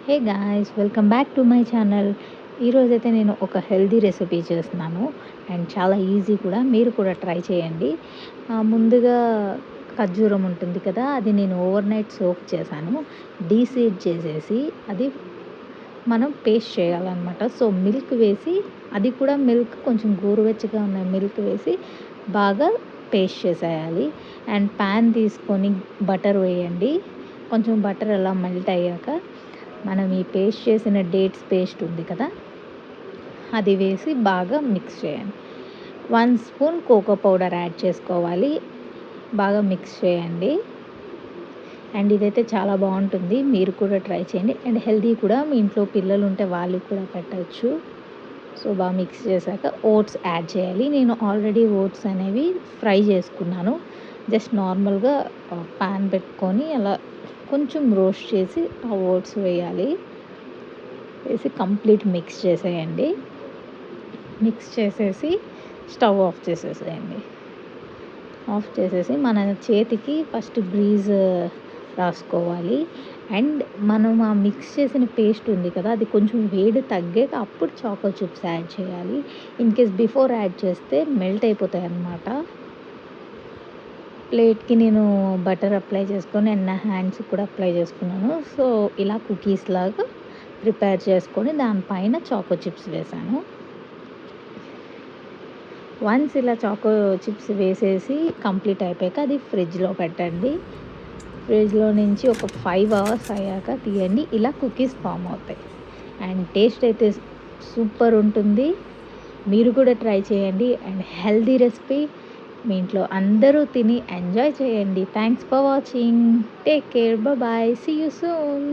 Hey guys, welcome back to my channel. ఈరోజైతే నేను ఒక హెల్దీ రెసిపీ చేస్తున్నాను అండ్ చాలా ఈజీ కూడా. మీరు కూడా ట్రై చేయండి. ముందుగా ఖర్జూరం ఉంటుంది కదా, అది నేను ఓవర్ నైట్ సోక్ చేశాను. డీసీడ్ చేసేసి అది మనం పేస్ట్ చేయాలన్నమాట. సో మిల్క్ వేసి, అది కూడా మిల్క్ కొంచెం గోరువెచ్చగా ఉన్న మిల్క్ వేసి బాగా పేస్ట్ చేసేయాలి. అండ్ ప్యాన్ తీసుకొని బటర్ వేయండి. కొంచెం బటర్ అలా మెల్ట్ అయ్యాక మనం ఈ పేస్ట్ చేసిన డేట్స్ పేస్ట్ ఉంది కదా, అది వేసి బాగా మిక్స్ చేయండి. 1 స్పూన్ కోకో పౌడర్ యాడ్ చేసుకోవాలి. బాగా మిక్స్ చేయండి. అండ్ ఇదైతే చాలా బాగుంటుంది, మీరు కూడా ట్రై చేయండి. అండ్ హెల్దీ కూడా, మీ ఇంట్లో పిల్లలు ఉంటే వాళ్ళకి కూడా పెట్టచ్చు. సో బాగా మిక్స్ చేశాక ఓట్స్ యాడ్ చేయాలి. నేను ఆల్రెడీ ఓట్స్ అనేవి ఫ్రై చేసుకున్నాను. జస్ట్ నార్మల్గా ప్యాన్ పెట్టుకొని అలా కొంచెం రోస్ట్ చేసి ఆ ఓట్స్ వేయాలి. వేసి కంప్లీట్ మిక్స్ చేసేయండి. మిక్స్ చేసేసి స్టవ్ ఆఫ్ చేసేసేయండి. ఆఫ్ చేసేసి మన చేతికి ఫస్ట్ గ్రీజ్ రాసుకోవాలి. అండ్ మనం ఆ మిక్స్ చేసిన పేస్ట్ ఉంది కదా, అది కొంచెం వేడి తగ్గాక అప్పుడు చాకో చిప్స్ యాడ్ చేయాలి. ఇన్ కేస్ బిఫోర్ యాడ్ చేస్తే మెల్ట్ అయిపోతాయి అన్నమాట. ప్లేట్కి నేను బటర్ అప్లై చేసుకొని అండ్ నా హ్యాండ్స్ కూడా అప్లై చేసుకున్నాను. సో ఇలా కుకీస్ లాగా ప్రిపేర్ చేసుకొని దానిపైన చాకో చిప్స్ వేసాను. వన్స్ ఇలా చాకో చిప్స్ వేసేసి కంప్లీట్ అయిపోయాక అది ఫ్రిడ్జ్లో పెట్టండి. ఫ్రిడ్జ్లో నుంచి ఒక 5 అవర్స్ అయ్యాక తీయండి. ఇలా కుకీస్ ఫామ్ అవుతాయి. అండ్ టేస్ట్ అయితే సూపర్ ఉంటుంది. మీరు కూడా ట్రై చేయండి. అండ్ హెల్దీ రెసిపీ, మీ ఇంట్లో అందరూ తిని ఎంజాయ్ చేయండి. Thanks for watching. Take care. Bye. See you soon.